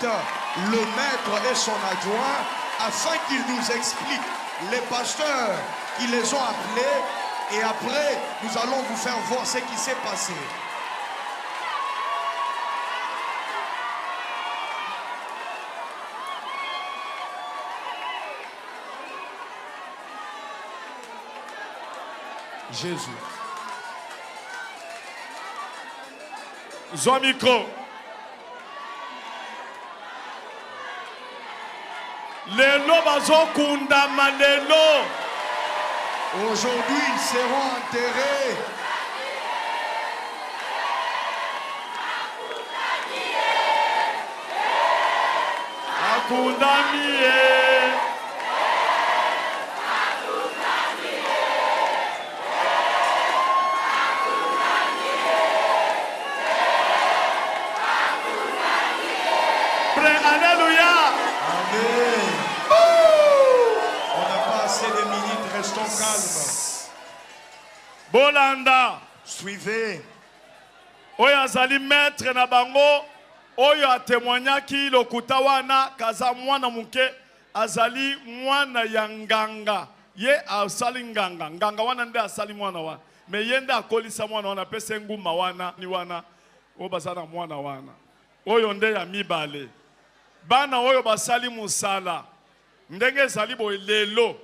le maître et son adjoint afin qu'ils nous expliquent les pasteurs qui les ont appelés et après nous allons vous faire voir ce qui s'est passé. Jésus. Zoa micro. Lelo bazokundama lelo. Aujourd'hui, ils seront enterrés. Akundamie. Alléluia. Amen. On n'a pas assez de minutes, restons calmes. Bolanda. Suivez. Oyo azali maître na bango. Oyo atémoignaki lokuta wana kaza mwana muke azali mwana ya nganga. Ye asali nganga. Nganga wana nde asali mwana wana. Me yende akolisa mwana wana pese nguma wana ni wana. Obazana mwana wana. Oyo nde ya mibale. Bana oyo basali musala ndenge ezali boye lelo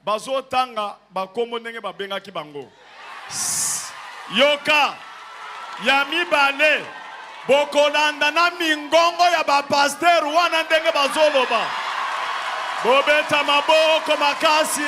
bazotanga bakombo ndenge babengaki bango yoka ya mibale bokolanda na mingongo ya bapaster wana ndenge bazoloba bobeta maboko makasi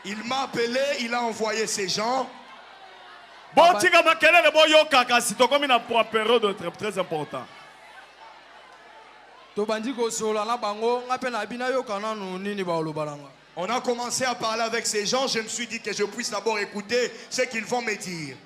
Il m'a appelé, il a envoyé ses gens. Botika makelele boyoka kasi tokomi na pour période très important. On a commencé à parler avec ces gens, je me suis dit que je puisse d'abord écouter ce qu'ils vont me dire.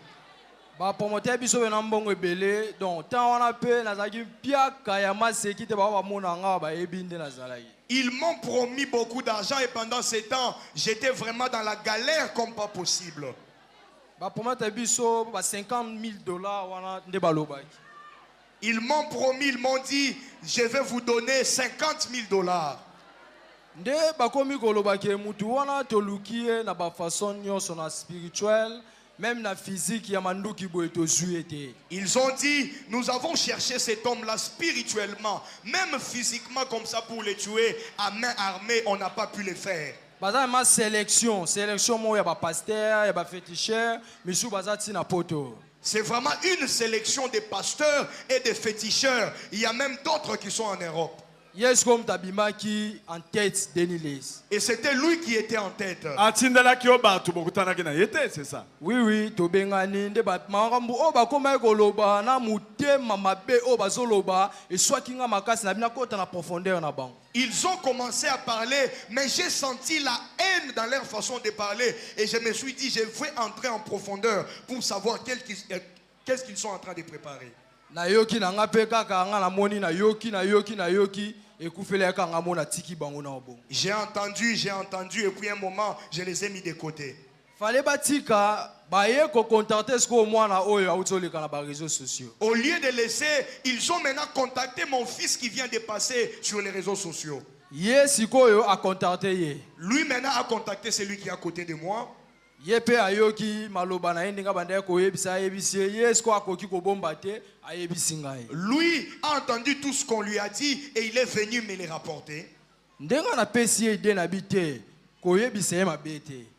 Ils m'ont promis beaucoup d'argent et pendant ces temps, j'étais vraiment dans la galère comme pas possible. Ils m'ont promis, ils m'ont dit, je vais vous donner 50 000 $. Même la physique, ils ont dit, nous avons cherché cet homme-là spirituellement, même physiquement comme ça pour le tuer à main armée, on n'a pas pu le faire. C'est vraiment une sélection des pasteurs et des féticheurs. Il y a même d'autres qui sont en Europe. En tête et c'était lui qui était en tête. C'est ça. Oui, ils ont commencé à parler, mais j'ai senti la haine dans leur façon de parler. Et je me suis dit, je vais entrer en profondeur pour savoir qu'est-ce qu'ils sont en train de préparer. J'ai entendu, et puis un moment, je les ai mis de côté. Au lieu de laisser, ils ont maintenant contacté mon fils qui vient de passer sur les réseaux sociaux. Lui maintenant a contacté celui qui est à côté de moi. Lui a entendu tout ce qu'on lui a dit et il est venu me les rapporter.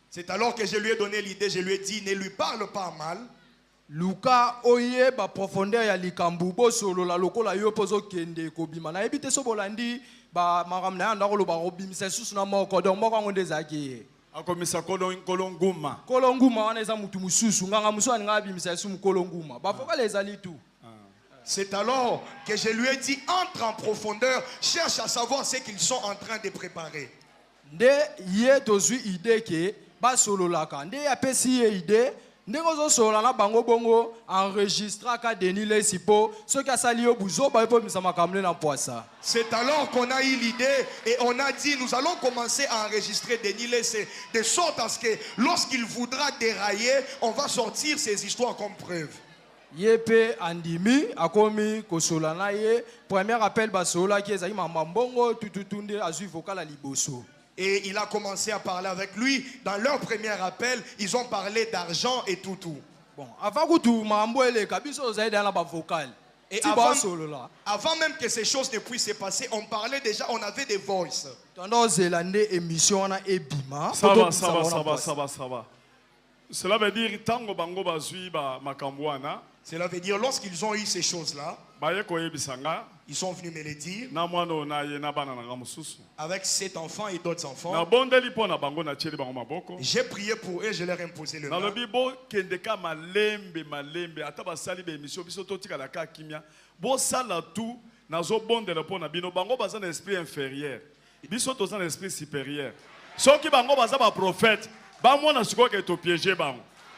C'est alors que je lui ai donné l'idée, je lui ai dit, ne lui parle pas mal. Luka oye ba profondeur ya likambu bo solo la lokola yo pozo kende ko bima na ebite so bolandi ba maramna ya ndako lo ba robimisa susu na moko donc moko ngo ndezaki akomisa kolonguma wana eza mutu mususu nganga musu ani ngabimisa susu kolonguma ba foka les ali tout. C'est alors que je lui ai dit, entre en profondeur, cherche à savoir ce qu'ils sont en train de préparer. Nde ye tozui idée ke ba solo laka nde ya pesi ye idée ndenge ozosolola na bango bongo enregistraka Denis Lesi po soki asali yo buzoba po misa makamle na poisa. C'est alors qu'on a eu l'idée et on a dit nous allons commencer à enregistrer Denis Lessé de sorte à ce que lorsqu'il voudra dérailler, on va sortir ces histoires comme preuve. Yepe andimi akomi kosola na ye premier appel basola ki ezali mamambongo tututunde azui vocal à liboso. Et il a commencé à parler avec lui. Dans leur premier appel, ils ont parlé d'argent et tout. Bon, avant que tout mambo ele kabiso ozali dans la vocal. Et avant même que ces choses ne puissent se passer, on parlait déjà, on avait des voices. Ça va. Cela veut dire tango bango bazui ba makambwana. Cela veut dire lorsqu'ils ont eu ces choses-là, ils sont venus me le dire avec cet enfant et d'autres enfants. J'ai prié pour eux, je leur ai imposé le nom.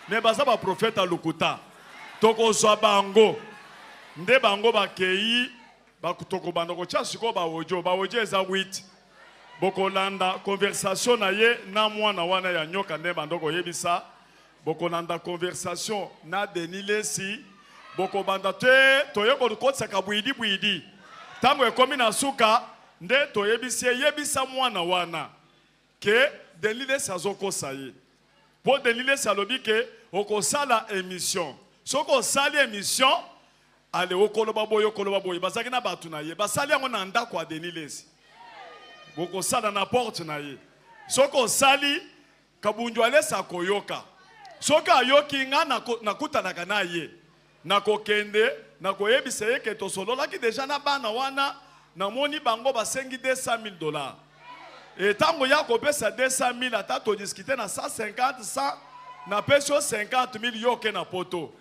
Mais prophète à Lukuta. Toko so bango nde bango bakei bakutoko bandoko cha siko ba ojo eza 8 bokolanda conversation na ye na mwana wana ya nyoka nde bandoko yebisa bokolanda conversation na Denis Lesi bokobanda te toyeko kotsa kabwidi tango ekomi na suka nde yebisa mwana wana ke Denis Lesi azokosa ye po Denis Lesi alobi ke okosala émission. Soko sali émission ale okoloba boyo bazaki na batu na ye basali yango na ndako ya Denis Lesi boko sala na porte na ye soko sali kabunju alesa koyoka soka ayoki nga nakutanaka na ye nakokende nakoyebisa ye ke tosololaki deja na bana wana namoni bango basengi $200,000 et tango ya kopesa $200,000 ata to discuter na 150 na peso 50,000 yoke na poto.